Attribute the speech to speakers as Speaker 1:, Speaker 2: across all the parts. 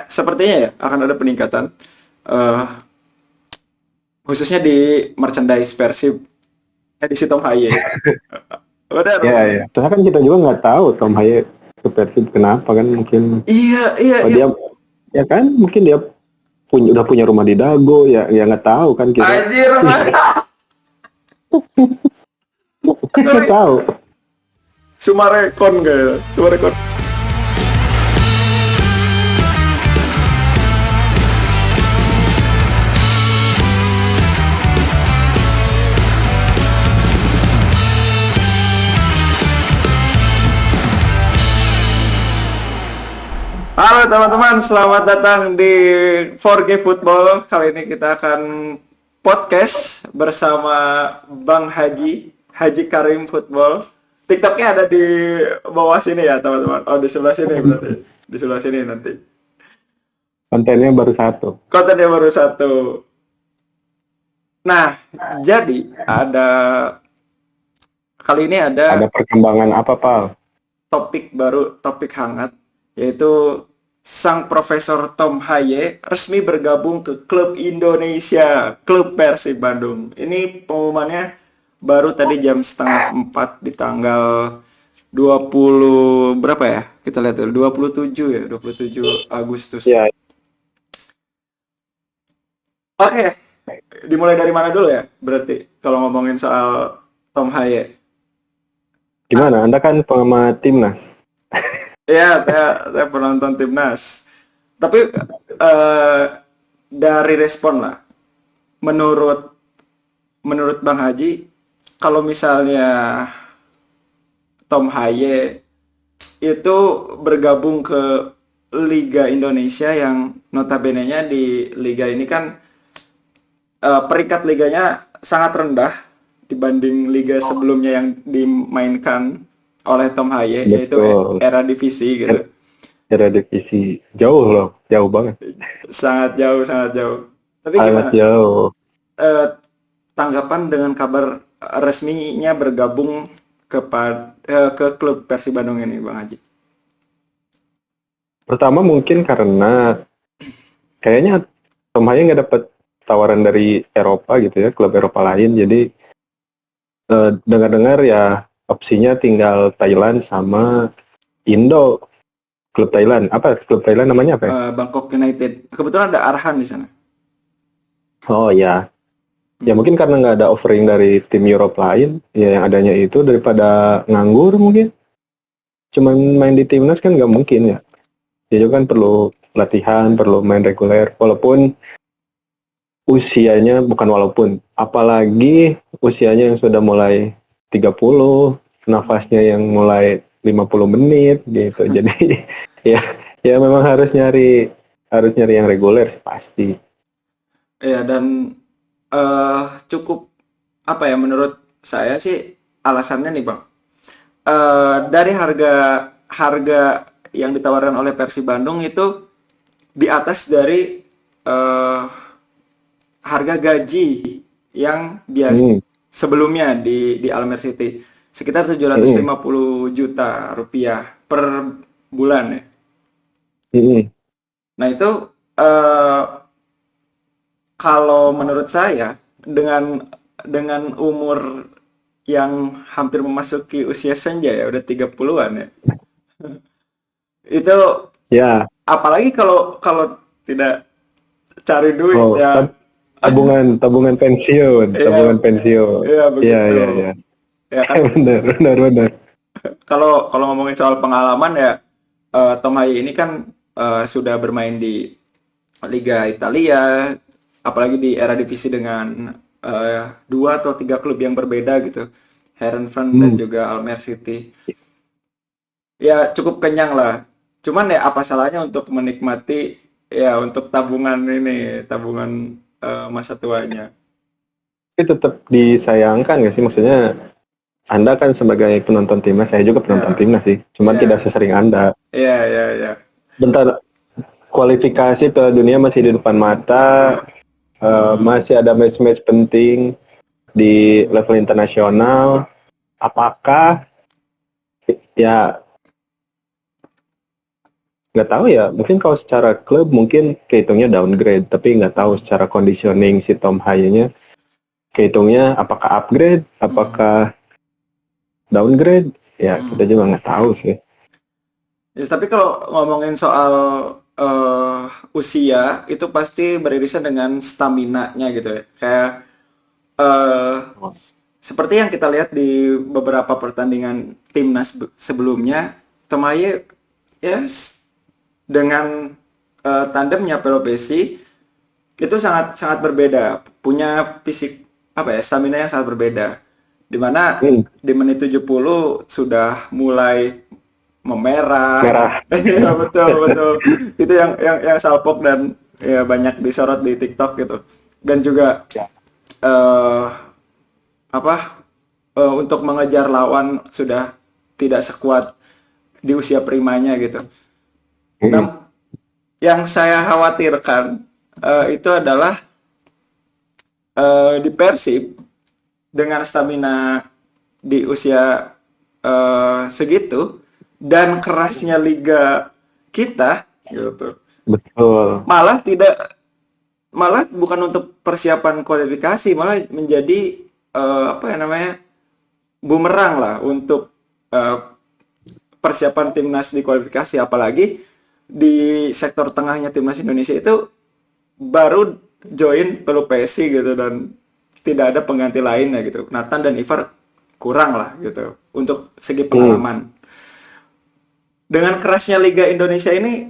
Speaker 1: sepertinya ya akan ada peningkatan eh khususnya di merchandise Persib edisi Tom Haye. Benar.
Speaker 2: Ya, ya. Soalnya kan kita juga nggak tahu Tom Haye ke Persib kenapa kan, mungkin
Speaker 1: Iya, iya,
Speaker 2: oh
Speaker 1: iya.
Speaker 2: dia ya kan mungkin dia udah punya rumah di Dago ya nggak tahu kan kita.
Speaker 1: Anjir.
Speaker 2: Nggak tahu.
Speaker 1: Sumarekon kayak Sumarekon. Halo teman-teman, selamat datang di 4G Football. Kali ini kita akan podcast bersama Bang Haji, Haji Karim Football. TikToknya ada di bawah sini ya teman-teman. Oh, di sebelah sini berarti. Di sebelah sini nanti.
Speaker 2: Kontennya baru satu.
Speaker 1: Kontennya baru satu. Nah, jadi kali ini
Speaker 2: Ada perkembangan apa, Pal?
Speaker 1: topik baru, topik hangat, yaitu sang Profesor Tom Haye resmi bergabung ke klub Indonesia, klub Persib Bandung. Ini pengumumannya baru tadi jam 3:30 di tanggal 20 berapa ya? Kita lihat dulu, 27 ya, 27 Agustus.
Speaker 2: Ya,
Speaker 1: Oke, dimulai dari mana dulu ya? Berarti kalau ngomongin soal Tom Haye.
Speaker 2: gimana? Anda kan pengamat timnas.
Speaker 1: Iya, saya penonton timnas. Tapi dari respon lah, menurut Bang Haji, kalau misalnya Tom Haye itu bergabung ke Liga Indonesia yang notabene-nya di liga ini kan peringkat liganya sangat rendah dibanding liga sebelumnya yang dimainkan oleh Tom Haye, yaitu
Speaker 2: Betul.
Speaker 1: era divisi gitu.
Speaker 2: Era divisi jauh loh, jauh banget.
Speaker 1: Sangat jauh, sangat jauh. Tapi
Speaker 2: Sangat
Speaker 1: gimana
Speaker 2: jauh.
Speaker 1: tanggapan dengan kabar resminya bergabung ke klub Persib Bandung ini, Bang Haji?
Speaker 2: Pertama mungkin karena kayaknya Tom Haye nggak dapat tawaran dari Eropa gitu ya, klub Eropa lain. Jadi dengar-dengar ya opsinya tinggal Thailand sama Indo. Klub Thailand, apa klub Thailand namanya apa ya?
Speaker 1: Bangkok United. Kebetulan ada Arhan di sana.
Speaker 2: Oh ya, ya mungkin karena nggak ada offering dari tim Europe lain, ya yang adanya itu daripada nganggur mungkin. Cuman main di timnas kan nggak mungkin ya. Dia juga kan perlu latihan, perlu main reguler, walaupun usianya apalagi usianya yang sudah mulai 30, nafasnya yang mulai 50 menit gitu. Jadi ya memang harus nyari yang reguler pasti.
Speaker 1: Ya, dan cukup apa ya, menurut saya sih alasannya nih, Bang. Dari harga yang ditawarkan oleh Persib Bandung itu di atas dari harga gaji yang biasa sebelumnya di Almer City, sekitar 750 juta rupiah per bulan ya. Nah itu kalau menurut saya dengan umur yang hampir memasuki usia senja ya, udah 30-an ya. Itu
Speaker 2: Ya,
Speaker 1: apalagi kalau tidak cari duit ya.
Speaker 2: tabungan pensiun,
Speaker 1: Iya.
Speaker 2: tabungan pensiun.
Speaker 1: Iya, begitu.
Speaker 2: Iya.
Speaker 1: Ya kan,
Speaker 2: Benar.
Speaker 1: kalau ngomongin soal pengalaman ya, Tom Haye ini kan sudah bermain di Liga Italia, apalagi di era divisi dengan 2 atau 3 klub yang berbeda gitu, Heerenveen dan juga Almer City. Ya cukup kenyang lah. Cuman ya apa salahnya untuk menikmati ya untuk tabungan masa tuanya.
Speaker 2: Tapi tetap disayangkan nggak sih? Maksudnya Anda kan sebagai penonton timnas, saya juga penonton timnas sih. Cuman tidak sesering Anda.
Speaker 1: Iya.
Speaker 2: Bentar, kualifikasi Piala Dunia masih di depan mata, masih ada match-match penting di level internasional. Apakah ya nggak tahu ya, mungkin kalau secara klub mungkin kehitungnya downgrade, tapi nggak tahu secara conditioning si Tom Haye-nya kehitungnya apakah upgrade,
Speaker 1: Hmm.
Speaker 2: apakah downgrade, ya kita
Speaker 1: Hmm.
Speaker 2: juga nggak tahu sih.
Speaker 1: Ya, tapi kalau ngomongin soal usia itu pasti beririsan dengan stamina-nya gitu ya. Kayak eh, seperti yang kita lihat di beberapa pertandingan timnas sebelumnya, Tomaye ya dengan tandemnya Pelopesi itu sangat sangat berbeda, punya fisik apa ya, stamina yang sangat berbeda. Dimana
Speaker 2: Hmm,
Speaker 1: di menit 70 sudah mulai memerah.
Speaker 2: merah.
Speaker 1: Iya betul betul. Itu yang salpok dan ya banyak disorot di TikTok gitu. Dan juga
Speaker 2: Ya.
Speaker 1: eh apa untuk mengejar lawan sudah tidak sekuat di usia primanya gitu.
Speaker 2: Hmm,
Speaker 1: Nah, yang saya khawatirkan itu adalah di Persib dengan stamina di usia segitu dan kerasnya liga kita gitu.
Speaker 2: betul.
Speaker 1: Malah tidak malah bukan untuk persiapan kualifikasi, malah menjadi apa ya namanya? Bumerang lah untuk eh, persiapan timnas di kualifikasi, apalagi di sektor tengahnya timnas Indonesia itu baru join Pelupesi gitu dan tidak ada pengganti lainnya gitu. Nathan dan Ivar kurang lah gitu untuk segi
Speaker 2: Hmm,
Speaker 1: pengalaman. Dengan kerasnya Liga Indonesia ini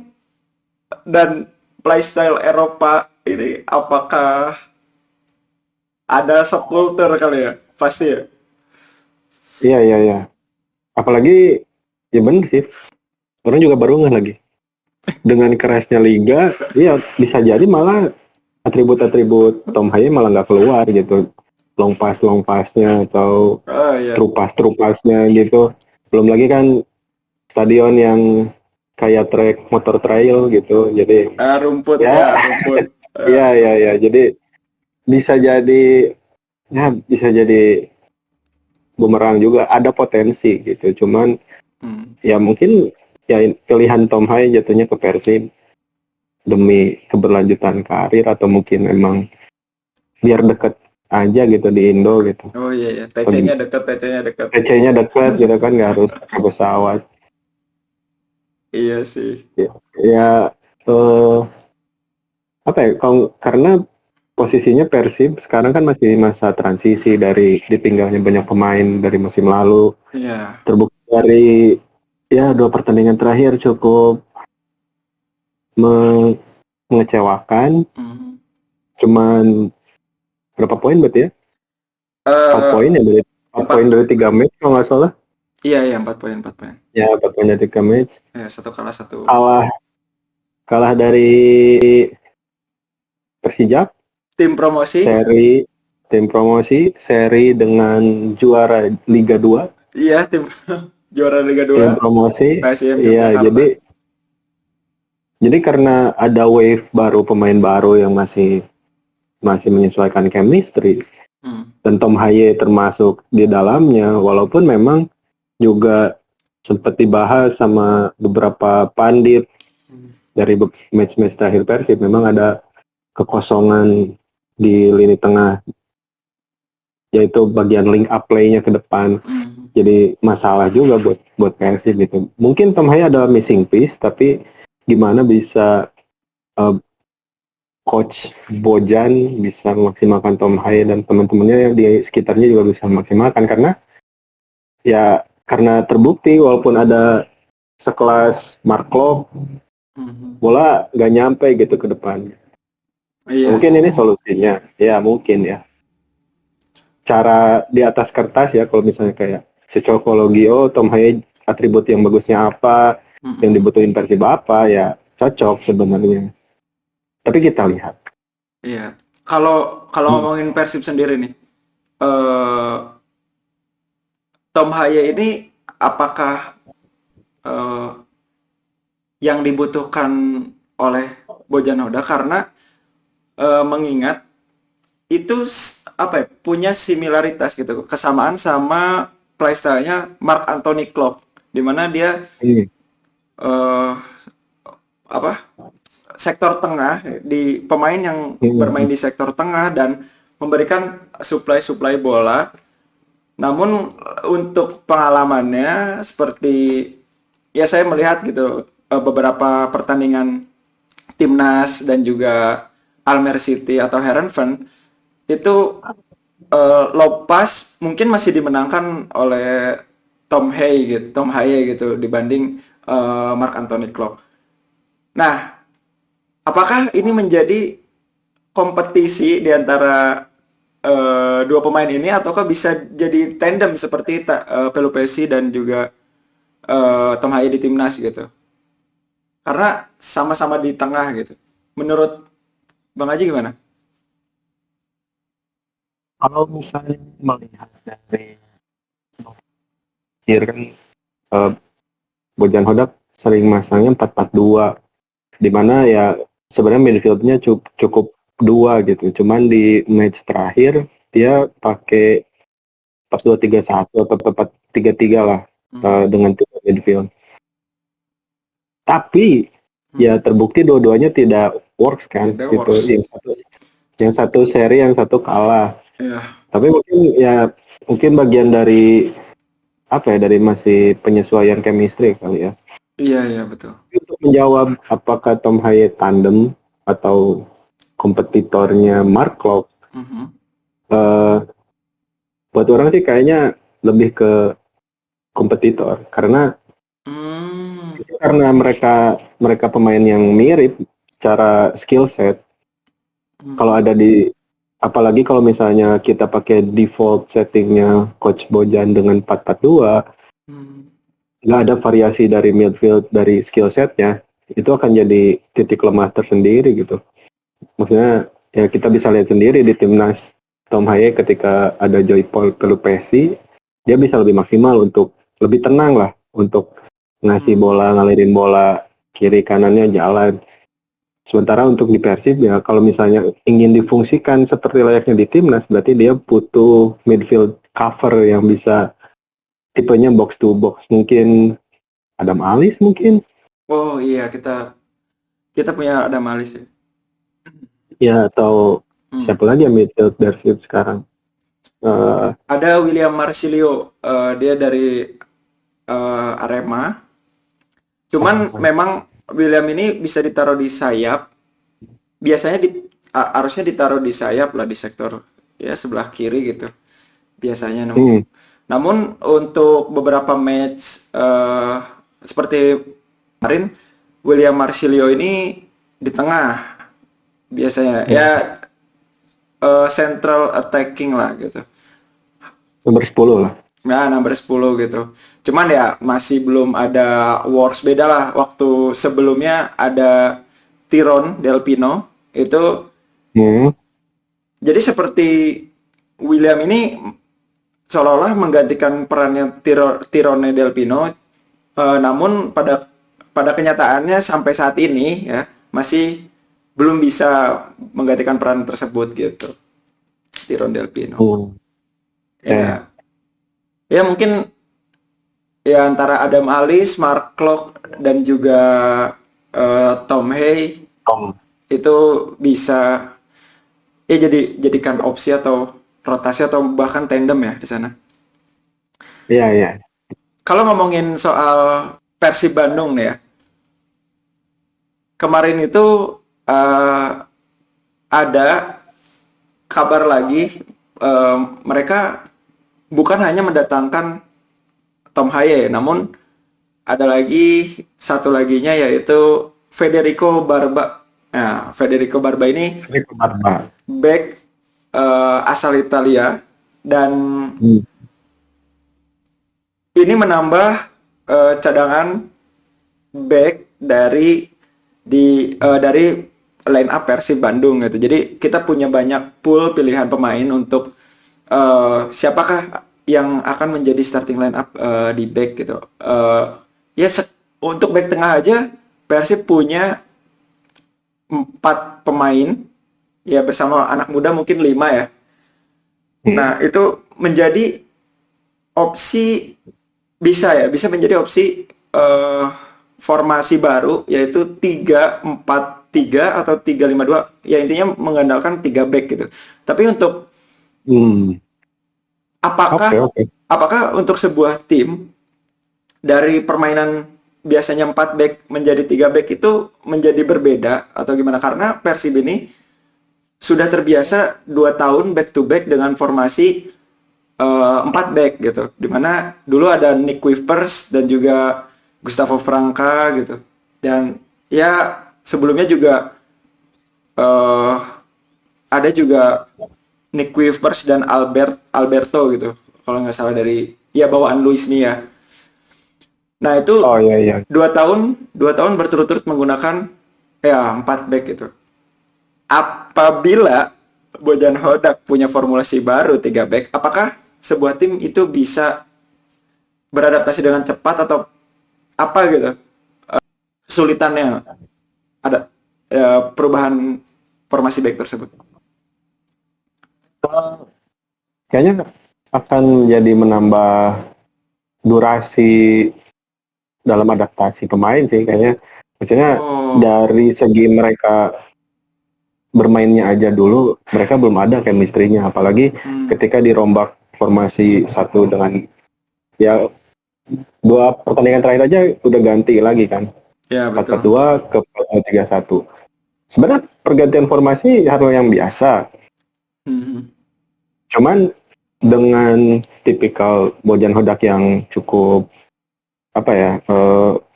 Speaker 1: dan playstyle Eropa ini, apakah ada subkultur kali ya? Pasti ya.
Speaker 2: iya iya iya. Apalagi ya bener sih. Orang juga baru nggak lagi. Dengan kerasnya liga, iya bisa jadi malah atribut-atribut Tom Haye malah nggak keluar gitu. Long passnya atau
Speaker 1: Oh iya.
Speaker 2: true passnya gitu. Belum lagi kan stadion yang kayak track motor trail gitu. Jadi
Speaker 1: Rumput
Speaker 2: ya
Speaker 1: ya, rumput.
Speaker 2: iya iya iya. Jadi bisa jadi ya bisa jadi bumerang juga. Ada potensi gitu. Cuman
Speaker 1: Hmm.
Speaker 2: ya mungkin ya pilihan Tom Haye jatuhnya ke Persib demi keberlanjutan karir atau mungkin memang biar deket aja gitu di Indo gitu.
Speaker 1: Oh iya ya, TC-nya dekat, TC-nya dekat.
Speaker 2: PC-nya deket gitu kan nggak harus ke pesawat.
Speaker 1: Iya sih.
Speaker 2: Ya, ya eh, apa ya karena posisinya Persib sekarang kan masih masa transisi dari ditinggalnya banyak pemain dari musim lalu.
Speaker 1: Iya.
Speaker 2: Terbukti dari ya dua pertandingan terakhir cukup mengecewakan.
Speaker 1: Hmm.
Speaker 2: Cuman berapa poin berarti ya? 4
Speaker 1: Eh,
Speaker 2: poin ya dari 4 poin
Speaker 1: empat,
Speaker 2: dari 3 match kalau nggak salah.
Speaker 1: iya iya 4 poin 4 poin.
Speaker 2: Ya 4 poin dari 3 match.
Speaker 1: Ya satu kalah satu.
Speaker 2: Kalah kalah dari Persijap
Speaker 1: Tim promosi,
Speaker 2: seri tim promosi seri dengan juara Liga 2
Speaker 1: iya tim juara Liga 2
Speaker 2: tim promosi.
Speaker 1: PSM
Speaker 2: Iya
Speaker 1: Yogyakarta.
Speaker 2: jadi karena ada wave baru pemain baru yang masih masih menyesuaikan chemistry
Speaker 1: Hmm.
Speaker 2: dan Tom Haye termasuk di dalamnya walaupun memang juga sempat dibahas sama beberapa pandit dari match-match terakhir Persib memang ada kekosongan di lini tengah yaitu bagian link up play-nya ke depan.
Speaker 1: Hmm.
Speaker 2: Jadi masalah juga buat Persib gitu. Mungkin Tom Haye adalah missing piece tapi gimana bisa uh, coach Bojan bisa memaksimalkan Tom Haye dan teman-temannya di sekitarnya juga bisa memaksimalkan ya karena terbukti walaupun ada sekelas Mark Klok
Speaker 1: Hmm.
Speaker 2: bola nggak nyampe gitu ke depan.
Speaker 1: Iya
Speaker 2: Mungkin
Speaker 1: sih.
Speaker 2: ini solusinya. Ya mungkin ya. Cara di atas kertas ya kalau misalnya kayak cocokologi Tom Haye atribut yang bagusnya apa, yang
Speaker 1: Hmm.
Speaker 2: dibutuhin Persib apa ya cocok sebenarnya. Tapi kita lihat.
Speaker 1: Iya. Kalau kalau
Speaker 2: Hmm.
Speaker 1: ngomongin Persib sendiri nih, eh Tom Haye ini apakah eh, yang dibutuhkan oleh Bojanoda karena mengingat itu apa ya, punya similaritas gitu, kesamaan sama playstyle-nya Mark Anthony Klopp, di mana dia
Speaker 2: Hmm.
Speaker 1: eh, apa sektor tengah, di pemain yang bermain
Speaker 2: Hmm.
Speaker 1: di sektor tengah dan memberikan supply-supply bola. Namun untuk pengalamannya seperti ya saya melihat gitu beberapa pertandingan timnas dan juga Almer City atau Heerenveen itu low pass mungkin masih dimenangkan oleh Tom Haye gitu dibanding Marc Anthony Klopp. Nah, apakah ini menjadi kompetisi di antara dua pemain ini ataukah bisa jadi tandem seperti Pelupesi dan juga Tom Haye di timnas gitu? Karena sama-sama di tengah gitu. Menurut Bang Aji gimana?
Speaker 2: Kalau misalnya melihat dari kiri kan, eh, Bojan Hodak sering masangnya 4-4-2, di mana ya sebenarnya midfieldnya cukup dua gitu. Cuman di match terakhir dia pakai 4-2-3-1 atau 4-3-3 lah,
Speaker 1: Mhm.
Speaker 2: dengan tiga midfield. Tapi ya
Speaker 1: Mhm.
Speaker 2: terbukti dua-duanya tidak works kan
Speaker 1: Tidak
Speaker 2: gitu.
Speaker 1: works.
Speaker 2: Yang satu seri, yang satu kalah.
Speaker 1: Ya,
Speaker 2: Tapi mungkin bagian dari apa ya, dari masih penyesuaian chemistry kali ya.
Speaker 1: iya iya betul.
Speaker 2: Untuk menjawab apakah Tom Haye tandem atau kompetitornya Mark Klok,
Speaker 1: Mhm.
Speaker 2: eh, buat orang sih kayaknya lebih ke kompetitor,
Speaker 1: Hmm.
Speaker 2: karena mereka mereka pemain yang mirip secara skill set. Kalau
Speaker 1: Mhm.
Speaker 2: ada di Apalagi kalau misalnya kita pakai default settingnya Coach Bojan dengan 4-4-2,
Speaker 1: Mhm.
Speaker 2: nggak ada variasi dari midfield, dari skill setnya, itu akan jadi titik lemah tersendiri gitu. Maksudnya ya kita bisa lihat sendiri di timnas Tom Haye ketika ada Joy Paul Pelupesi, dia bisa lebih maksimal, untuk lebih tenang lah untuk ngasih
Speaker 1: Mhm.
Speaker 2: bola, ngalirin bola, kiri kanannya jalan. Sementara untuk di Persib ya, kalau misalnya ingin difungsikan seperti layaknya di timnas, berarti dia butuh midfield cover yang bisa tipenya box to box. Mungkin Adam Alis mungkin,
Speaker 1: Oh iya kita kita punya ada Malis ya.
Speaker 2: ya, atau
Speaker 1: Hmm.
Speaker 2: siapa lagi yang midfield Persib sekarang? Eh,
Speaker 1: Ada William Marsilio, dia dari Arema. Cuman
Speaker 2: oh,
Speaker 1: memang William ini bisa ditaruh di sayap. Biasanya harusnya ditaruh di sayap lah di sektor ya sebelah kiri gitu. Biasanya
Speaker 2: hmm,
Speaker 1: namun untuk beberapa match seperti kemarin William Marsilio ini di tengah biasanya ya
Speaker 2: hmm.
Speaker 1: central attacking lah gitu.
Speaker 2: Nomor 10 lah.
Speaker 1: Nah, number 10 gitu. Cuman ya masih belum ada wars, beda lah waktu sebelumnya ada Tyrone Del Pino itu
Speaker 2: Hmm.
Speaker 1: jadi seperti William ini seolah-olah menggantikan perannya Tyrone Del Pino, namun pada pada kenyataannya sampai saat ini ya masih belum bisa menggantikan peran tersebut gitu. Tyrone Del Pino.
Speaker 2: Hmm. Ya,
Speaker 1: Ya, ya mungkin ya antara Adam Alis, Mark Klok dan juga Tom Hay
Speaker 2: Tom.
Speaker 1: itu bisa ya jadikan opsi atau rotasi atau bahkan tandem ya di sana.
Speaker 2: Iya, iya.
Speaker 1: Kalau ngomongin soal Persib Bandung nih ya, kemarin itu eh, ada kabar lagi mereka bukan hanya mendatangkan Tom Haye, namun ada lagi satu laginya yaitu Federico Barba. Nah, Federico Barba ini
Speaker 2: Ini ke Barba.
Speaker 1: back asal Italia dan
Speaker 2: Hmm.
Speaker 1: ini menambah cadangan back dari line up Persib Bandung gitu. Jadi kita punya banyak pool pilihan pemain untuk siapakah yang akan menjadi starting line up di back gitu. Ya untuk back tengah aja Persib punya 4 pemain ya bersama anak muda mungkin 5 ya.
Speaker 2: Hmm.
Speaker 1: Nah, itu menjadi opsi bisa ya, bisa menjadi opsi formasi baru yaitu 3-4-3 atau 3-5-2, ya intinya mengandalkan 3 back gitu. Tapi untuk
Speaker 2: Hmm. Oke,
Speaker 1: apakah
Speaker 2: oke.
Speaker 1: apakah untuk sebuah tim dari permainan biasanya 4 back menjadi 3 back itu menjadi berbeda atau gimana? Karena Persib ini sudah terbiasa 2 tahun back to back dengan formasi 4 back gitu. Dimana dulu ada Nick Kuipers dan juga Gustavo Franca gitu. Dan ya sebelumnya juga eh, ada juga Nick Kuipers dan Alberto gitu. Kalau nggak salah dari ya bawaan Luis Mia. Nah itu
Speaker 2: Oh iya iya.
Speaker 1: 2 tahun berturut-turut menggunakan ya 4 back gitu. Apabila Bojan Hodak punya formulasi baru 3 back, apakah sebuah tim itu bisa beradaptasi dengan cepat atau apa gitu? Kesulitannya ada perubahan formasi back tersebut.
Speaker 2: Kayaknya akan jadi menambah durasi dalam adaptasi pemain sih kayaknya. Maksudnya
Speaker 1: Oh,
Speaker 2: dari segi mereka bermainnya aja dulu, mereka belum ada chemistry-nya. Apalagi
Speaker 1: hmm,
Speaker 2: ketika dirombak formasi satu dengan ya dua pertandingan terakhir aja udah ganti lagi kan.
Speaker 1: ya betul.
Speaker 2: 4-4-2 ke 3-1. Sebenarnya pergantian formasi hal yang biasa.
Speaker 1: Hmm,
Speaker 2: Cuman dengan tipikal Bojan Hodak yang cukup apa ya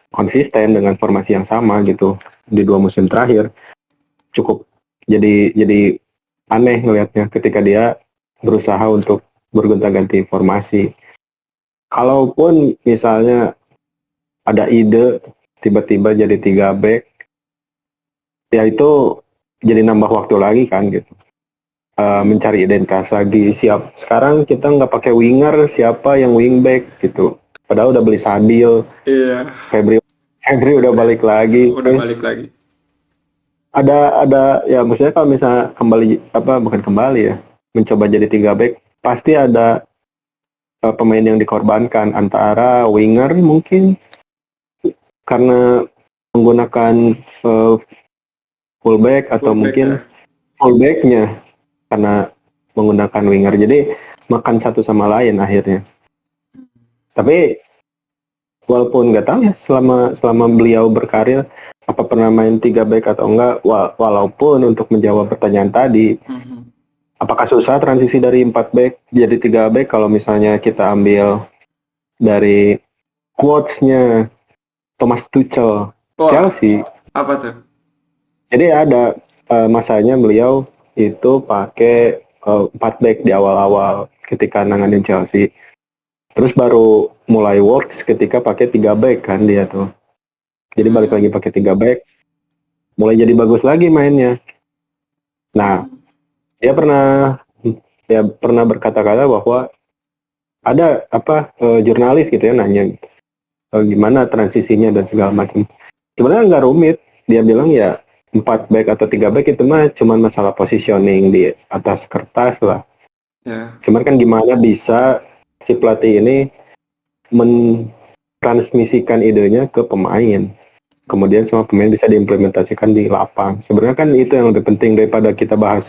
Speaker 2: konsisten dengan formasi yang sama gitu di 2 musim terakhir, cukup jadi aneh ngelihatnya ketika dia berusaha untuk bergonta-ganti formasi. Kalaupun misalnya ada ide tiba-tiba jadi 3 back, ya itu jadi nambah waktu lagi kan gitu. Mencari identitas lagi. Sekarang kita nggak pakai winger, siapa yang wingback gitu. Padahal udah beli Sadil,
Speaker 1: iya,
Speaker 2: Febri Febri udah balik lagi.
Speaker 1: udah
Speaker 2: Terus
Speaker 1: balik lagi.
Speaker 2: ada ya maksudnya kalau misalnya kembali apa bukan kembali ya mencoba jadi 3 back pasti ada pemain yang dikorbankan antara winger mungkin karena menggunakan uh, fullback atau
Speaker 1: Fullback
Speaker 2: mungkin
Speaker 1: ya.
Speaker 2: fullbacknya karena menggunakan winger jadi makan satu sama lain akhirnya. Tapi walaupun nggak tahu ya selama selama beliau berkarir apa pernah main 3 back atau enggak walaupun untuk menjawab pertanyaan tadi
Speaker 1: Mhm.
Speaker 2: apakah susah transisi dari 4 back jadi 3 back kalau misalnya kita ambil dari quotes-nya Thomas Tuchel
Speaker 1: Wah,
Speaker 2: Chelsea.
Speaker 1: apa tuh?
Speaker 2: Jadi ada masanya beliau itu pakai 4 back di awal-awal ketika nanganin Chelsea. Terus baru mulai works ketika pakai 3 back kan dia tuh. Jadi balik
Speaker 1: Hmm.
Speaker 2: lagi pakai 3 back, mulai jadi bagus lagi mainnya. Nah,
Speaker 1: Hmm.
Speaker 2: dia pernah berkata-kata bahwa ada apa jurnalis gitu ya nanya gimana transisinya dan segala macam. Sebenarnya nggak rumit. Dia bilang ya 4 back atau 3 back itu mah cuma masalah positioning di atas kertas lah.
Speaker 1: Ya.
Speaker 2: Cuman kan gimana bisa si pelatih ini mentransmisikan idenya ke pemain. Kemudian semua pemain bisa diimplementasikan di lapang. Sebenarnya kan itu yang lebih penting daripada kita bahas.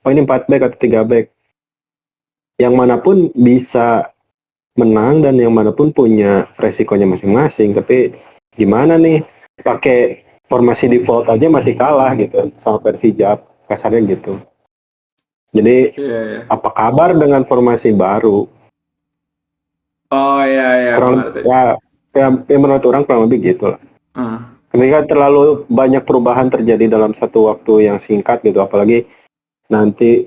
Speaker 2: Oh ini 4 back atau 3 back. Yang manapun bisa menang dan yang manapun punya resikonya masing-masing. Tapi gimana nih pakai formasi default aja masih kalah gitu sama Persija kasarnya gitu. Jadi
Speaker 1: Iya, iya.
Speaker 2: apa kabar dengan formasi baru?
Speaker 1: Oh, iya, iya,
Speaker 2: Kurang
Speaker 1: mengerti.
Speaker 2: ya menurut orang kurang lebih gitu lah.
Speaker 1: Hmm.
Speaker 2: Ketika terlalu banyak perubahan terjadi dalam satu waktu yang singkat gitu, apalagi nanti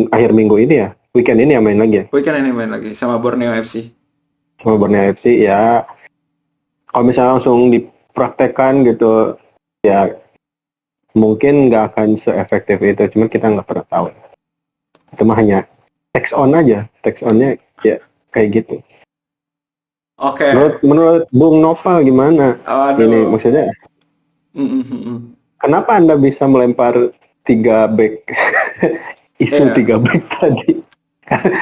Speaker 2: akhir minggu ini ya, weekend ini ya main lagi ya,
Speaker 1: Weekend ini main lagi sama Borneo FC.
Speaker 2: sama Borneo FC ya. Kalau misalnya langsung dipraktekkan gitu, ya mungkin nggak akan seefektif itu, cuman kita nggak pernah tahu. Itu mah hanya text on aja, text onnya ya kayak gitu. Menurut
Speaker 1: Oke.
Speaker 2: menurut Bung Nopal gimana? Ini
Speaker 1: Aduh.
Speaker 2: maksudnya
Speaker 1: Mm, mm, mm.
Speaker 2: kenapa Anda bisa melempar 3 back isu
Speaker 1: Iya.
Speaker 2: 3 back tadi?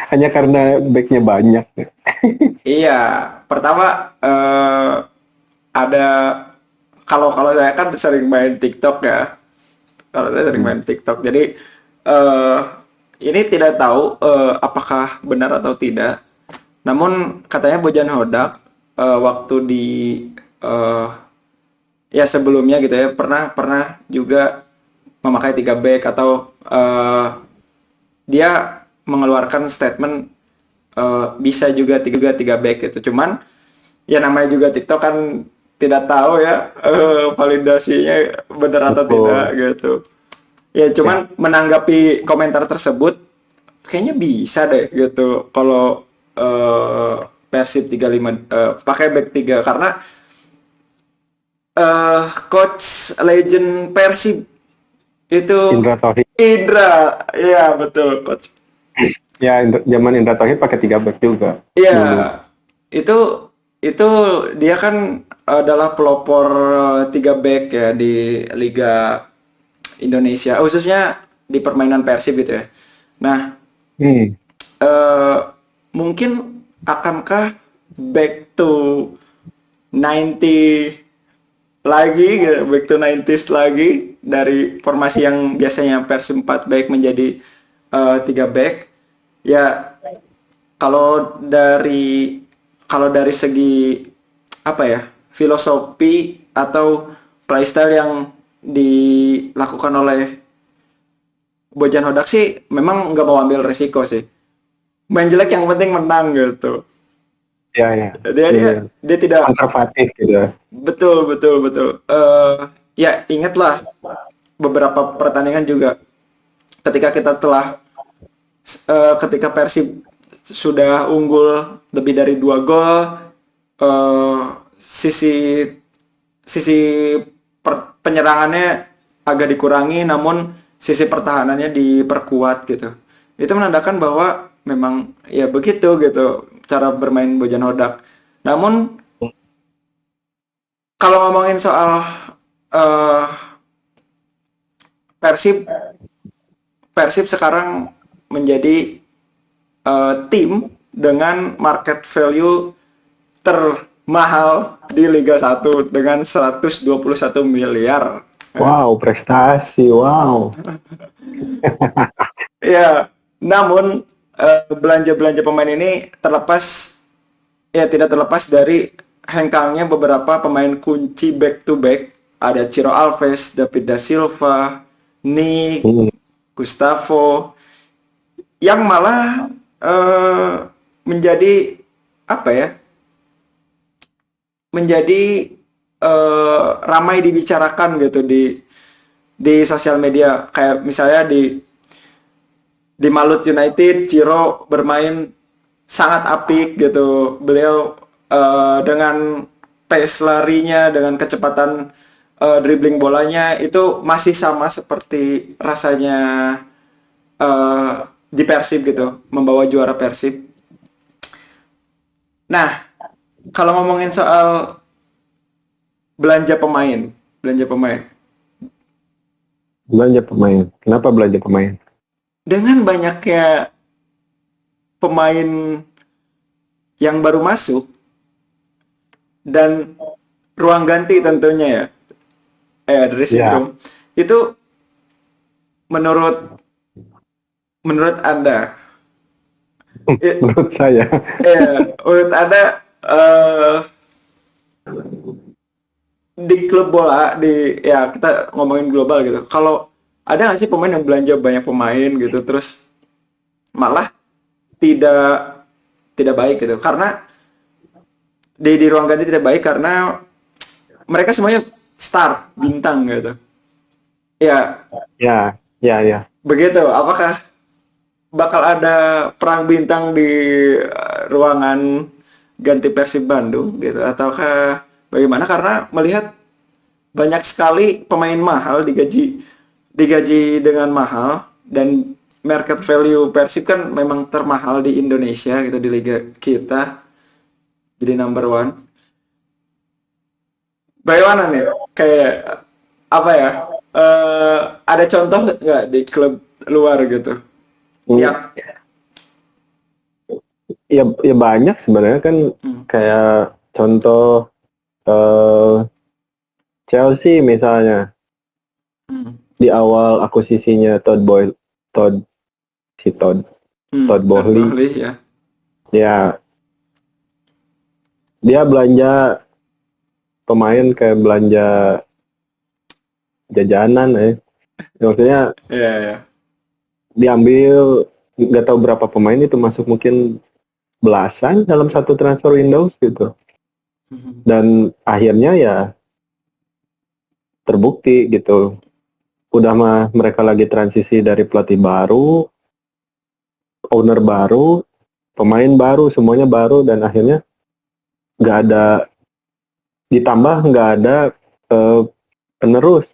Speaker 2: Hanya karena backnya banyak.
Speaker 1: Iya. Pertama ada, kalau kalau saya kan sering main TikTok ya. Kalau saya sering main TikTok. Jadi eh ini tidak tahu apakah benar atau tidak. Namun katanya Bojan Hodak waktu di eh ya sebelumnya gitu ya pernah pernah juga memakai 3 back atau dia mengeluarkan statement bisa juga tiga back gitu. Cuman ya namanya juga TikTok kan tidak tahu ya validasinya benar atau tidak
Speaker 2: Betul.
Speaker 1: gitu. Ya
Speaker 2: Ya,
Speaker 1: cuman menanggapi komentar tersebut kayaknya bisa deh gitu kalau Persib 35 pakai back 3 karena coach legend Persib itu
Speaker 2: Indra Tauhid.
Speaker 1: Indra, ya betul coach.
Speaker 2: Ya, zaman Indra Tauhid pakai 3 back juga
Speaker 1: Iya,
Speaker 2: dulu.
Speaker 1: itu itu dia kan adalah pelopor 3 back ya di Liga Indonesia, khususnya di permainan Persib gitu ya. Nah,
Speaker 2: Hmm.
Speaker 1: eh, mungkin akankah back to 90 lagi gitu, back to 90s lagi dari formasi yang biasanya Persib 4 back menjadi 3 back. Ya, kalau dari segi apa ya filosofi atau playstyle yang dilakukan oleh Bojan Hodak sih memang nggak mau ambil resiko sih. Main jelek yang penting menang gitu.
Speaker 2: Ya, ya.
Speaker 1: Dia dia
Speaker 2: Iya.
Speaker 1: dia tidak
Speaker 2: Konservatif gitu ya.
Speaker 1: betul betul betul. Ya ingatlah beberapa pertandingan juga ketika kita telah ketika Persib sudah unggul lebih dari 2 gol, eh, sisi sisi penyerangannya agak dikurangi, namun sisi pertahanannya diperkuat gitu. Itu menandakan bahwa memang ya begitu gitu cara bermain Bojan Hodak. Namun kalau ngomongin soal eh, Persib, Persib sekarang menjadi tim dengan market value termahal di Liga 1 dengan 121 miliar.
Speaker 2: Wow, prestasi. Wow.
Speaker 1: Ya, namun belanja-belanja pemain ini tidak terlepas dari hengkangnya beberapa pemain kunci back to back. Ada Ciro Alves, David da Silva, Nick,
Speaker 2: Hmm.
Speaker 1: Gustavo, yang malah menjadi apa ya? Menjadi ramai dibicarakan gitu di sosial media. Kayak misalnya di Malut United, Ciro bermain sangat apik gitu. Beliau dengan pace larinya, dengan kecepatan dribbling bolanya itu masih sama seperti rasanya eh, di Persib gitu, membawa juara Persib. Nah, kalau ngomongin soal belanja pemain,
Speaker 2: Belanja pemain. Kenapa belanja pemain?
Speaker 1: dengan banyaknya pemain yang baru masuk dan ruang ganti tentunya ya, dressing room
Speaker 2: Ya,
Speaker 1: itu menurut menurut Anda, i-
Speaker 2: menurut saya.
Speaker 1: menurut Anda di klub bola ya kita ngomongin global gitu. Kalau ada nggak sih pemain yang belanja banyak pemain gitu terus malah tidak tidak baik gitu karena di ruang ganti tidak baik karena mereka semuanya star bintang gitu ya
Speaker 2: Ya, ya, ya.
Speaker 1: begitu apakah bakal ada perang bintang di ruangan ganti Persib Bandung gitu ataukah bagaimana karena melihat banyak sekali pemain mahal digaji dengan mahal dan market value Persib kan memang termahal di Indonesia gitu di liga kita jadi number one. Bagaimana nih? Kayak apa ya? Ada contoh nggak di klub luar gitu?
Speaker 2: Hmm.
Speaker 1: Yang
Speaker 2: Ya, ya banyak sebenarnya kan,
Speaker 1: hmm,
Speaker 2: kayak contoh eh Chelsea misalnya
Speaker 1: Hmm.
Speaker 2: di awal akuisisinya Todd si Todd Todd
Speaker 1: Todd
Speaker 2: Boehly,
Speaker 1: Boehly ya.
Speaker 2: ya dia belanja pemain kayak belanja jajanan ya. Maksudnya
Speaker 1: Iya, ya.
Speaker 2: diambil nggak tahu berapa pemain itu masuk mungkin belasan dalam satu transfer windows gitu. Dan akhirnya ya terbukti gitu. Udah mah mereka lagi transisi dari pelatih baru, owner baru, pemain baru, semuanya baru dan akhirnya nggak ada ditambah nggak ada penerus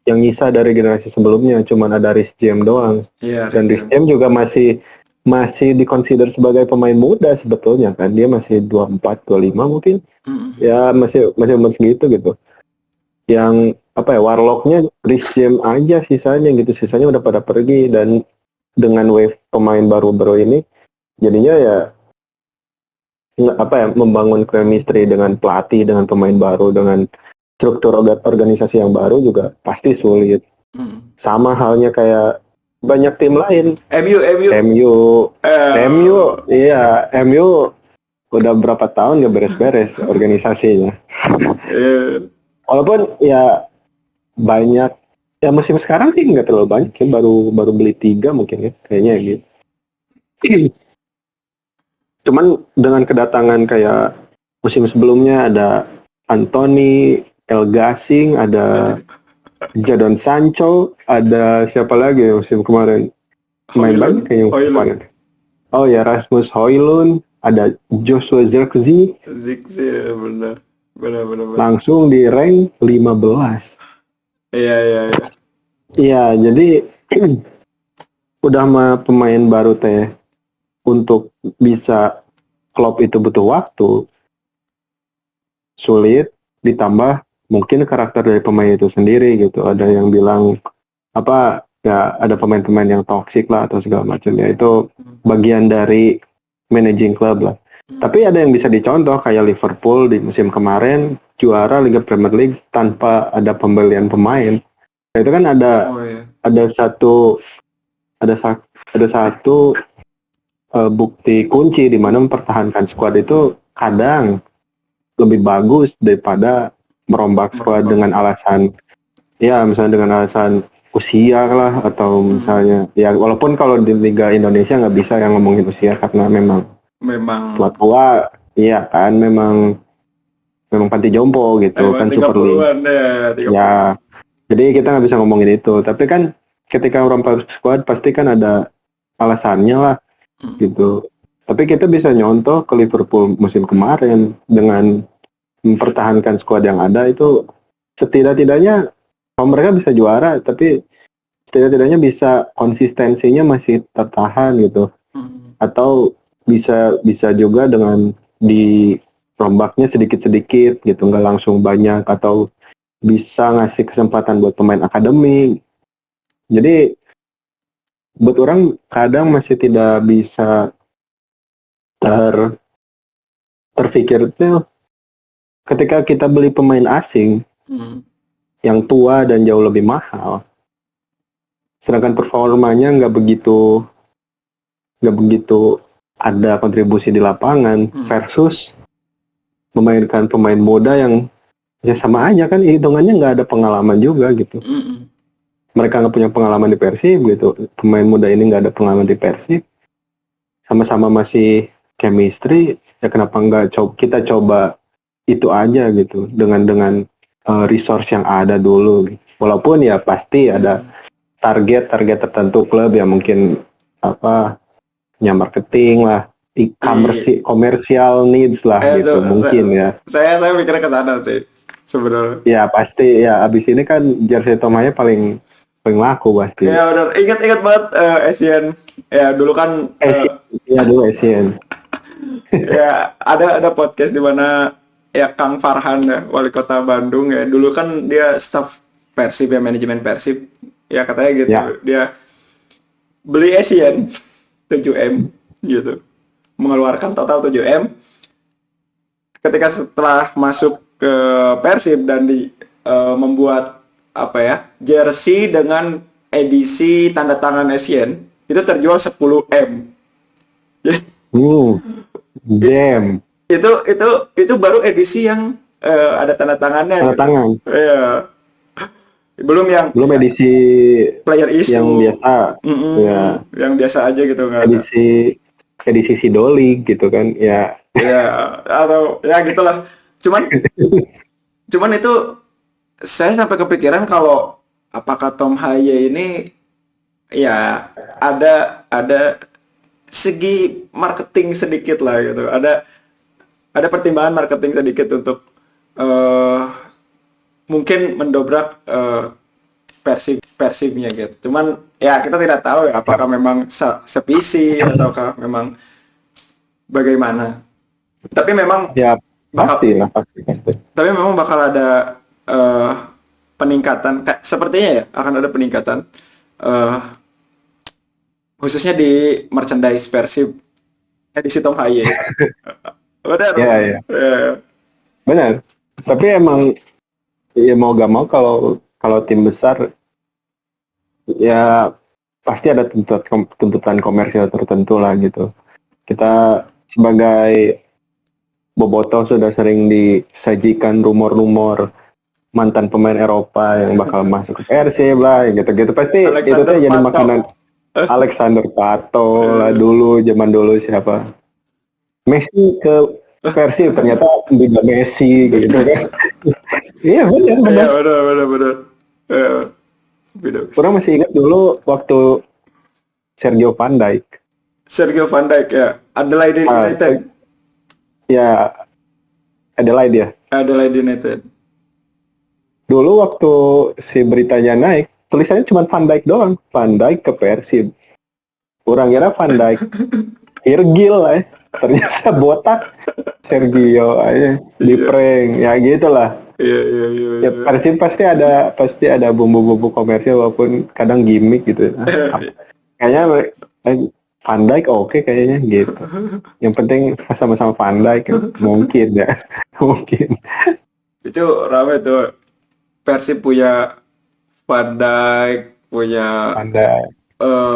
Speaker 2: yang nyisa dari generasi sebelumnya, cuman ada Reece James doang.
Speaker 1: Iya,
Speaker 2: Dan Reece James juga masih dikonsider sebagai pemain muda sebetulnya kan, dia masih 24, 25 mungkin, ya masih umur segitu gitu. Yang apa ya, Warlocknya Reece James aja sisanya udah pada pergi dan dengan wave pemain baru-baru ini jadinya ya membangun chemistry dengan pelatih, dengan pemain baru, dengan struktur organisasi yang baru juga pasti sulit. Sama halnya kayak banyak tim lain. MU udah berapa tahun gak beres-beres organisasinya. Walaupun ya banyak, ya musim sekarang sih nggak terlalu banyak ya, baru beli 3 mungkin ya kayaknya gitu. Cuman dengan kedatangan kayak musim sebelumnya ada Anthony, El Gasing, ada Jadon Sancho, ada siapa lagi musim kemarin? Main banyak kayaknya musim kemarin. Oh ya, Rasmus Højlund, ada Joshua Zirkzee.
Speaker 1: benar.
Speaker 2: Langsung di rank 15.
Speaker 1: Iya.
Speaker 2: Iya, jadi udah mah pemain baru teh untuk bisa klub itu butuh waktu, sulit, ditambah mungkin karakter dari pemain itu sendiri gitu. Ada yang bilang apa ya, ada pemain-pemain yang toksik lah atau segala macamnya, itu bagian dari managing club lah. Tapi ada yang bisa dicontoh kayak Liverpool di musim kemarin juara Liga Premier League tanpa ada pembelian pemain. Nah, itu kan ada satu bukti kunci di mana mempertahankan skuad itu kadang lebih bagus daripada merombak skuad dengan alasan misalnya dengan alasan usia lah atau misalnya ya, walaupun kalau di Liga Indonesia nggak bisa yang ngomongin usia karena memang tua iya kan, memang panti jompo gitu kan, Super League ya, jadi kita nggak bisa ngomongin itu. Tapi kan ketika merombak skuad pasti kan ada alasannya lah gitu. Tapi kita bisa nyontoh ke Liverpool musim kemarin dengan mempertahankan skuad yang ada itu, setidak-tidaknya kalau mereka bisa juara, tapi setidak-tidaknya bisa konsistensinya masih tertahan gitu. Atau bisa juga dengan dirombaknya sedikit-sedikit gitu, nggak langsung banyak, atau bisa ngasih kesempatan buat pemain akademi. Jadi buat orang kadang masih tidak bisa terpikir tuh ketika kita beli pemain asing yang tua dan jauh lebih mahal, sedangkan performanya nggak begitu ada kontribusi di lapangan versus memainkan pemain muda yang ya sama aja kan, hitungannya nggak ada pengalaman juga gitu. Mereka nggak punya pengalaman di Persib gitu, pemain muda ini nggak ada pengalaman di Persib, sama-sama masih chemistry, ya kenapa nggak kita coba itu aja gitu dengan resource yang ada dulu gitu. Walaupun ya pasti ada target tertentu klub yang mungkin marketing lah, commercial needs lah gitu mungkin ya.
Speaker 1: Saya mikirnya ke sana sih sebenarnya.
Speaker 2: Ya pasti ya, abis ini kan jersey Tomaya paling laku pasti.
Speaker 1: Ya benar, ingat banget Asian. Ya dulu kan
Speaker 2: dulu Asian.
Speaker 1: Ya ada podcast di mana ya Kang Farhan ya, wali kota Bandung ya, dulu kan dia staff Persib ya, manajemen Persib ya, katanya gitu ya. Dia beli Asian 7M gitu, mengeluarkan total 7M, ketika setelah masuk ke Persib dan membuat apa ya, jersey dengan edisi tanda tangan Essien itu terjual 10M.
Speaker 2: Jam.
Speaker 1: Itu baru edisi yang ada tanda tangannya
Speaker 2: Tanda
Speaker 1: gitu.
Speaker 2: tangan.
Speaker 1: Iya. Belum
Speaker 2: Edisi
Speaker 1: player issue
Speaker 2: yang biasa. Ya,
Speaker 1: yang biasa aja gitu, nggak ada.
Speaker 2: edisi Sidoli gitu kan. Ya.
Speaker 1: Ya, atau ya gitulah. Cuman itu saya sampai kepikiran kalau apakah Tom Haye ini ya ada segi marketing sedikit lah gitu. Ada pertimbangan marketing sedikit untuk mungkin mendobrak persibnya gitu. Cuman ya kita tidak tahu ya apakah memang sevisi ataukah memang bagaimana. Tapi memang
Speaker 2: Ya
Speaker 1: bakal
Speaker 2: pasti.
Speaker 1: tapi memang bakal ada peningkatan, sepertinya ya akan ada peningkatan khususnya di merchandise Persib edisi Tom Haye. Benar.
Speaker 2: Ya. Benar. Tapi emang ya mau gak mau kalau tim besar ya pasti ada tuntutan komersial tertentu lah gitu. Kita sebagai bobotoh sudah sering disajikan rumor-rumor mantan pemain Eropa yang bakal masuk ke Persib lah gitu-gitu, pasti itu tuh jadi makanan. Alexander Pato lah dulu, zaman dulu siapa, Messi ke Persib ternyata tidak Messi gitu kan. Iya benar. Benar.
Speaker 1: Kurang
Speaker 2: masih ingat dulu waktu Sergio Van Dijk
Speaker 1: ya, Adelaide United.
Speaker 2: Ya, Adelaide
Speaker 1: United.
Speaker 2: Dulu waktu si beritanya naik, tulisannya cuma Van Dijk doang. Van Dijk ke Persib. Kurang kira Van Dijk Virgil lah. Ternyata botak Sergio aja di prank. Ya gitulah.
Speaker 1: Iya.
Speaker 2: Ya Persib pasti ada bumbu-bumbu komersial walaupun kadang gimmick gitu. Kayaknya Van Dijk oke kayaknya gitu. Yang penting sama-sama Van Dijk mungkin ya. Mungkin.
Speaker 1: Itu ramai tuh. Persib punya Van Dijk, punya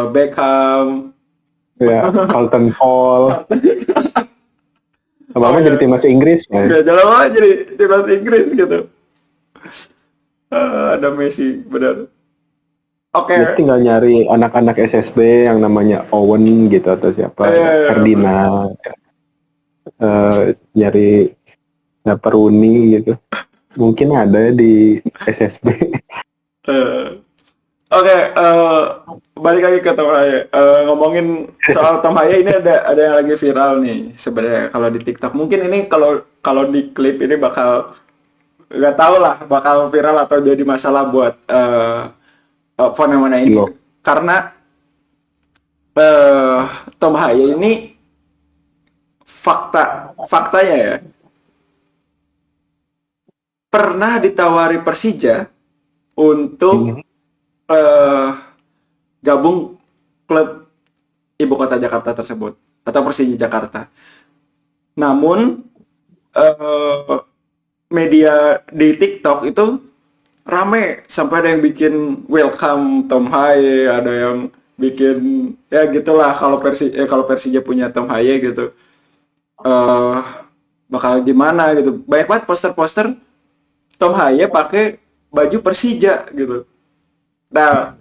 Speaker 1: Beckham,
Speaker 2: ya Carlton Cole. Abang jadi timnas Inggris ya?
Speaker 1: Gak jalan aja jadi timnas Inggris gitu. Ada Messi, benar. Oke.
Speaker 2: Dia tinggal nyari anak-anak SSB yang namanya Owen gitu atau siapa, Ferdinand, nyari Peruni gitu. Mungkin ada di SSB.
Speaker 1: Oke, balik lagi ke Tom Haye. Ngomongin soal Tom Haye ini ada yang lagi viral nih sebenarnya kalau di TikTok. Mungkin ini kalau di klip ini bakal nggak tahu lah bakal viral atau jadi masalah buat fenomena ini. Karena Tom Haye ini faktanya ya pernah ditawari Persija untuk gabung klub ibu kota Jakarta tersebut atau Persija Jakarta. Namun media di TikTok itu rame sampai ada yang bikin welcome Tom Haye, ada yang bikin ya gitulah kalau Persija punya Tom Haye gitu bakal gimana gitu. Banyak banget poster-poster Tom Haye pakai baju Persija gitu. Nah,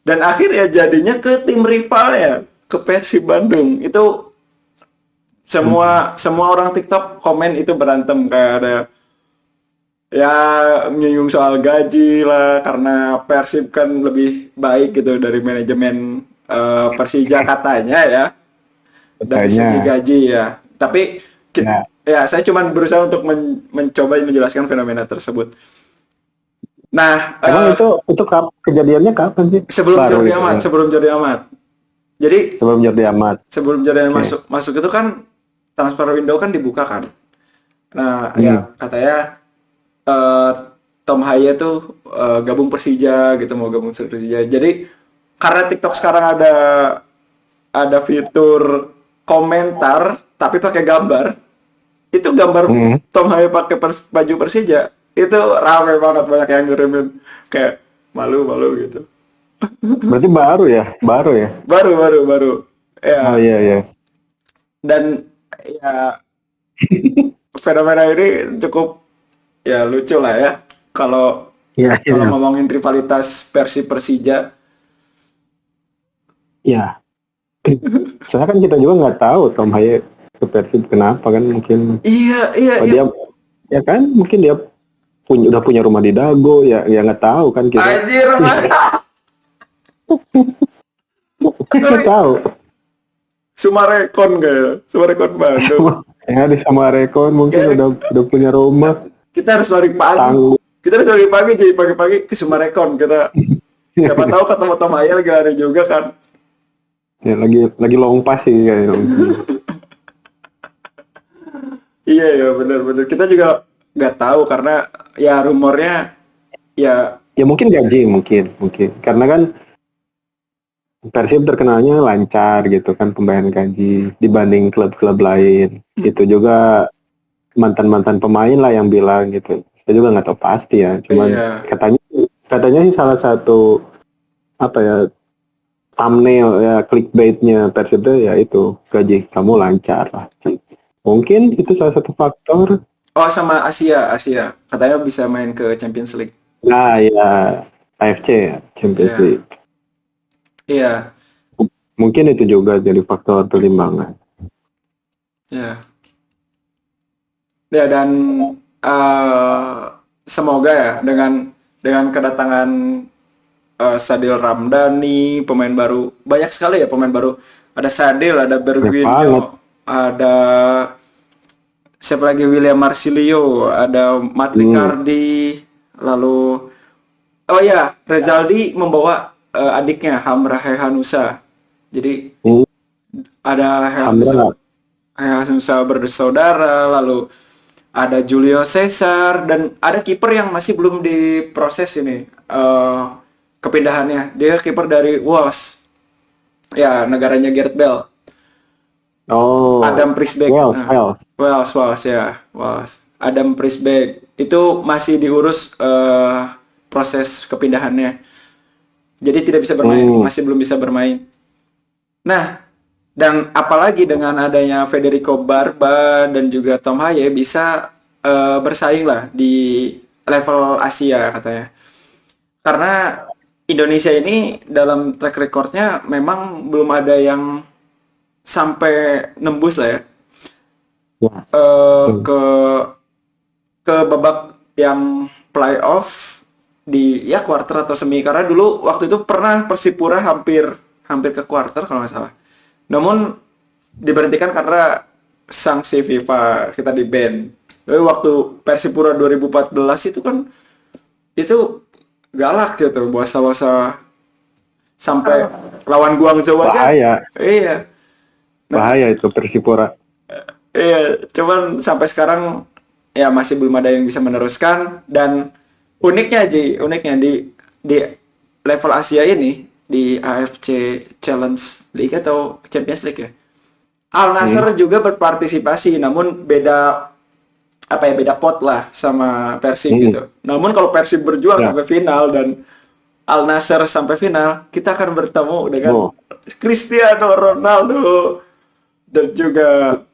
Speaker 1: dan akhirnya jadinya ke tim rivalnya, ke Persib Bandung. Itu semua orang TikTok komen itu berantem, kayak ada ya menyinggung soal gaji lah karena Persib kan lebih baik gitu dari manajemen Persija katanya ya. Dari segi gaji ya. Tapi ya saya cuma berusaha untuk mencoba menjelaskan fenomena tersebut. Nah,
Speaker 2: emang itu kejadiannya kapan sih?
Speaker 1: Sebelum Jordi Amat. Jadi sebelum Jordi Amat masuk itu kan transfer window kan dibuka kan. Nah, ya katanya Tom Haye tuh gabung Persija gitu, mau gabung Persija. Jadi karena TikTok sekarang ada fitur komentar tapi pakai gambar. itu gambar
Speaker 2: Hmm.
Speaker 1: Tom Haye pakai baju Persija itu rame banget, banyak yang ngirimin kayak malu-malu gitu.
Speaker 2: Berarti baru ya.
Speaker 1: Baru baru baru
Speaker 2: Oh
Speaker 1: ya.
Speaker 2: iya iya.
Speaker 1: Dan ya fenomena ini cukup ya lucu lah ya kalau
Speaker 2: Iya
Speaker 1: kalau
Speaker 2: iya.
Speaker 1: ngomongin rivalitas Persib Persija.
Speaker 2: Iya. Soalnya kan kita juga nggak tahu Tom Haye ke Persib kenapa kan mungkin
Speaker 1: Iya iya
Speaker 2: apa
Speaker 1: iya.
Speaker 2: dia ya kan mungkin dia udah punya rumah di Dago ya ya nggak tahu kan kita
Speaker 1: Anjir. Atau
Speaker 2: nggak tahu.
Speaker 1: Sumarekon kayak Sumarekon Bandung.
Speaker 2: Ya di Samarekon mungkin
Speaker 1: Kayak
Speaker 2: udah punya rumah
Speaker 1: kita harus balik pagi.
Speaker 2: tangguh.
Speaker 1: Kita harus balik pagi, jadi pagi-pagi ke Sumarekon. Kita siapa tahu ketemu Tom Haye lagi lari juga kan.
Speaker 2: Ya lagi long pass sih kayaknya.
Speaker 1: Iya ya, benar-benar. Kita juga nggak tahu karena ya rumornya ya
Speaker 2: Ya mungkin gaji mungkin karena kan Persib terkenalnya lancar gitu kan pembayaran gaji dibanding klub-klub lain. Itu juga mantan-mantan pemain lah yang bilang gitu. Saya juga nggak tahu pasti ya. Cuman
Speaker 1: iya
Speaker 2: katanya sih salah satu apa ya thumbnail ya clickbaitnya Persib itu ya itu gaji kamu lancar lah. Mungkin itu salah satu faktor.
Speaker 1: oh sama Asia katanya bisa main ke Champions League.
Speaker 2: Nah ya AFC ya Champions
Speaker 1: Iya
Speaker 2: League.
Speaker 1: iya
Speaker 2: Mungkin itu juga jadi faktor pertimbangan.
Speaker 1: iya ya. Dan eh, semoga ya dengan kedatangan Sadil Ramdhani, pemain baru banyak sekali ya pemain baru. Ada Sadil, ada
Speaker 2: Banyak banget.
Speaker 1: Bergwinyo, ada siapa lagi, William Marsilio, ada
Speaker 2: Hmm.
Speaker 1: Matricardi, lalu oh ya Rezaldi membawa adiknya Hamra Hehanusa. Jadi
Speaker 2: Hmm.
Speaker 1: ada
Speaker 2: Hamzah.
Speaker 1: Hehanusa bersaudara, lalu ada Julio Cesar dan ada kiper yang masih belum diproses ini kepindahannya. Dia kiper dari Wolves. Ya, negaranya Gareth Bale.
Speaker 2: Oh,
Speaker 1: Adam Prisbeck.
Speaker 2: Wales,
Speaker 1: Nah,
Speaker 2: Wales.
Speaker 1: Wales ya, Wales. Adam Prisbeck itu masih diurus proses kepindahannya. Jadi tidak bisa bermain,
Speaker 2: Hmm.
Speaker 1: masih belum bisa bermain. Nah, dan apalagi dengan adanya Federico Barba dan juga Tom Haye bisa bersaing lah di level Asia katanya. Karena Indonesia ini dalam track recordnya memang belum ada yang sampai nembus lah ya
Speaker 2: Ya. Hmm.
Speaker 1: ke babak yang playoff di ya quarter atau semi, karena dulu waktu itu pernah Persipura hampir hampir ke quarter kalau nggak salah. Namun diberhentikan karena sanksi FIFA, kita di ban. Tapi waktu Persipura 2014 itu kan itu galak gitu, puasa-puasa sampai lawan Guangzhou aja.
Speaker 2: Bahaya,
Speaker 1: Iya,
Speaker 2: bahaya itu Persipura.
Speaker 1: iya, cuman sampai sekarang ya masih belum ada yang bisa meneruskan. Dan uniknya di level Asia ini, di AFC Challenge League atau Champions League ya, Al
Speaker 2: Hmm.
Speaker 1: Nassr juga berpartisipasi, namun beda apa ya, beda pot lah sama Persib
Speaker 2: Hmm.
Speaker 1: gitu. Namun kalau Persib berjuang
Speaker 2: Ya.
Speaker 1: sampai final dan Al Nassr sampai final, kita akan bertemu dengan
Speaker 2: Oh,
Speaker 1: Cristiano Ronaldo dan juga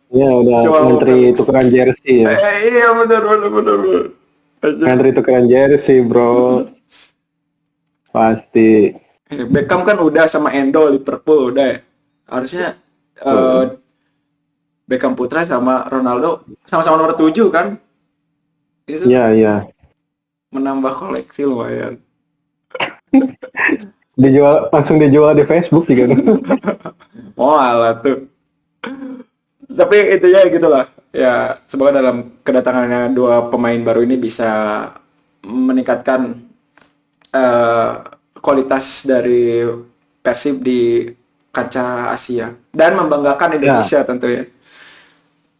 Speaker 2: ya udah
Speaker 1: Joao
Speaker 2: ngantri
Speaker 1: Felix.
Speaker 2: tukeran jersey ya.
Speaker 1: Iya benar benar benar benar. Anjir.
Speaker 2: Ngantri tukeran jersey, bro. Pasti.
Speaker 1: Beckham kan udah sama Endo Liverpool udah ya. Harusnya eh,
Speaker 2: Oh,
Speaker 1: Beckham Putra sama Ronaldo sama-sama nomor 7 kan. Itu
Speaker 2: iya, iya.
Speaker 1: menambah koleksi lumayan.
Speaker 2: Langsung dijual di Facebook juga.
Speaker 1: Oh alah tuh. Tapi intinya gitulah. Ya, semoga dalam kedatangannya dua pemain baru ini bisa meningkatkan eh, kualitas dari Persib di kancah Asia dan membanggakan
Speaker 2: Ya,
Speaker 1: Indonesia tentunya.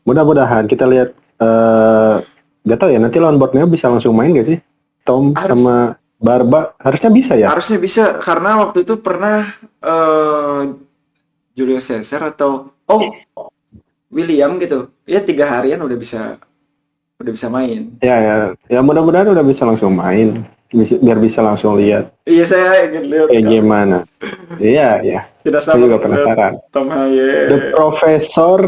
Speaker 2: mudah-mudahan kita lihat gak tahu ya nanti lawan Borneo bisa langsung main gak sih? Tom
Speaker 1: Harus
Speaker 2: sama Barba harusnya bisa ya?
Speaker 1: harusnya bisa karena waktu itu pernah Julio Cesar atau William gitu, ya 3 harian udah bisa main.
Speaker 2: Ya mudah-mudahan udah bisa langsung main, biar bisa langsung lihat
Speaker 1: Iya, saya ingin lihat
Speaker 2: kayak
Speaker 1: sekali.
Speaker 2: gimana. Iya,
Speaker 1: Tidak
Speaker 2: saya
Speaker 1: sabar
Speaker 2: juga
Speaker 1: melihat
Speaker 2: penasaran.
Speaker 1: Tom Haye.
Speaker 2: The Professor,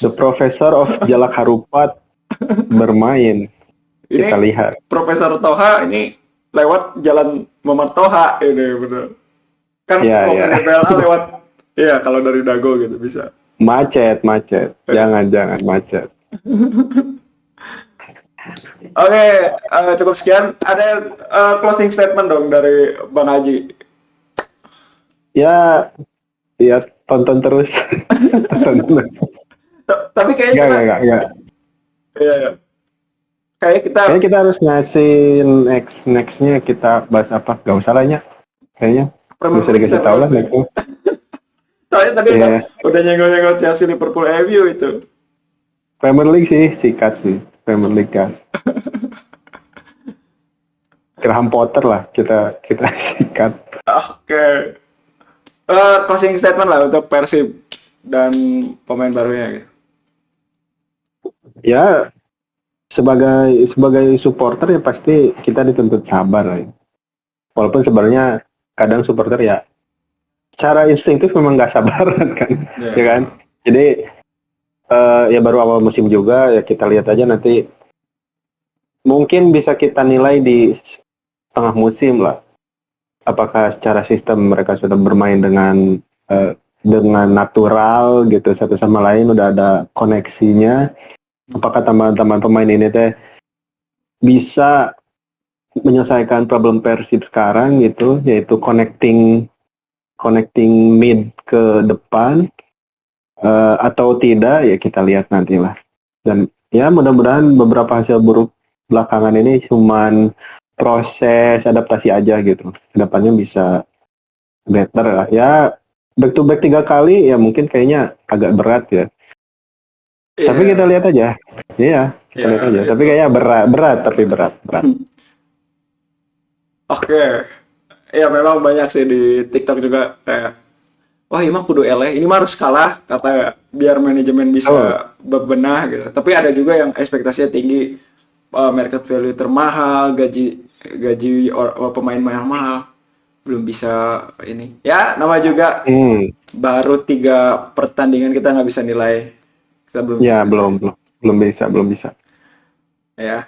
Speaker 2: The Professor of Jalak Harupat bermain.
Speaker 1: Ini
Speaker 2: Kita lihat.
Speaker 1: Profesor Toha ini lewat jalan Muhammad Toha ini bener. Kan
Speaker 2: Iya,
Speaker 1: mau ke
Speaker 2: iya.
Speaker 1: DPLA lewat, iya kalau dari Dago gitu bisa.
Speaker 2: Macet. Jangan macet.
Speaker 1: Oke, cukup sekian. Ada closing statement dong dari Bang Haji.
Speaker 2: Ya, tonton terus. Tonton terus.
Speaker 1: Tapi kayaknya kita,
Speaker 2: Enggak.
Speaker 1: iya, kayak kita,
Speaker 2: Kayaknya kita harus ngasih nextnya kita bahas apa? Gak usah lah ya. Kayaknya
Speaker 1: Premier
Speaker 2: bisa
Speaker 1: League
Speaker 2: dikasih
Speaker 1: sama
Speaker 2: tahu lah
Speaker 1: apa ya?
Speaker 2: nextnya.
Speaker 1: Soalnya tadi
Speaker 2: Iya.
Speaker 1: udah nyenggol-nyenggol Chelsea, Liverpool, MU itu.
Speaker 2: Premier League sikat sih. Premier League kan. Graham Potter lah kita sikat.
Speaker 1: Oke. Closing statement lah untuk Persib dan pemain barunya gitu.
Speaker 2: Ya sebagai supporter ya pasti kita dituntut sabar lah ya. Walaupun sebenarnya kadang supporter ya secara instingtif memang nggak sabaran kan,
Speaker 1: Yeah.
Speaker 2: ya kan. Jadi ya baru awal musim juga ya kita lihat aja nanti. Mungkin bisa kita nilai di tengah musim lah. Apakah secara sistem mereka sudah bermain dengan natural gitu satu sama lain, udah ada koneksinya. Apakah teman-teman pemain ini teh bisa menyelesaikan problem Persib sekarang gitu, yaitu connecting mid ke depan atau tidak ya kita lihat nantilah. Dan ya mudah-mudahan beberapa hasil buruk belakangan ini cuman proses adaptasi aja gitu. Kedepannya bisa better lah. Ya back to back 3 kali ya mungkin kayaknya agak berat ya.
Speaker 1: Iya.
Speaker 2: Tapi kita lihat aja. Iya, kita lihat aja.
Speaker 1: itu.
Speaker 2: Tapi kayaknya berat.
Speaker 1: Oke. Ya memang banyak sih di TikTok juga kayak, wah ini mah kudu eleh, ini mah harus kalah kata biar manajemen bisa bebenah gitu. Tapi ada juga yang ekspektasinya tinggi, market value termahal, gaji pemain mahal, belum bisa ini. Ya nama juga baru 3 pertandingan kita nggak bisa nilai. Kita belum
Speaker 2: Ya
Speaker 1: bisa.
Speaker 2: belum bisa.
Speaker 1: Ya.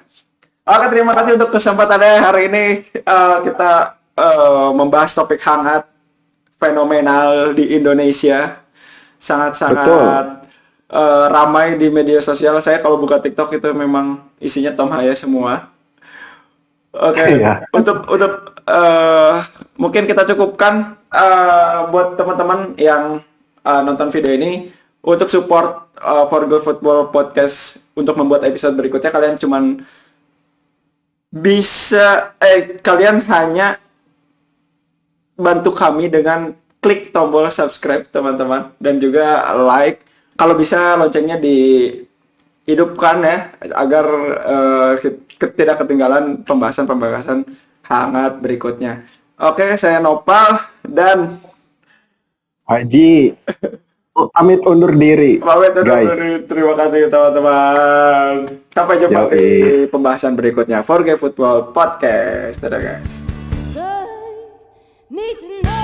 Speaker 1: Oke, terima kasih untuk kesempatannya hari ini. Kita membahas topik hangat, fenomenal di Indonesia. Sangat-sangat ramai di media sosial. Saya kalau buka TikTok itu memang isinya Tom Haye semua. Oke,
Speaker 2: Iya.
Speaker 1: untuk mungkin kita cukupkan buat teman-teman yang nonton video ini untuk support For Good Football Podcast untuk membuat episode berikutnya. Kalian hanya bantu kami dengan klik tombol subscribe teman-teman dan juga like. Kalau bisa loncengnya dihidupkan ya agar tidak ketinggalan pembahasan hangat berikutnya. Oke, saya Nopal dan
Speaker 2: Haji pamit undur diri.
Speaker 1: pamit undur
Speaker 2: Guys.
Speaker 1: diri. Terima kasih teman-teman. Sampai jumpa
Speaker 2: Yoi.
Speaker 1: di pembahasan berikutnya. Forget Football Podcast. Dadah guys.
Speaker 3: Need to know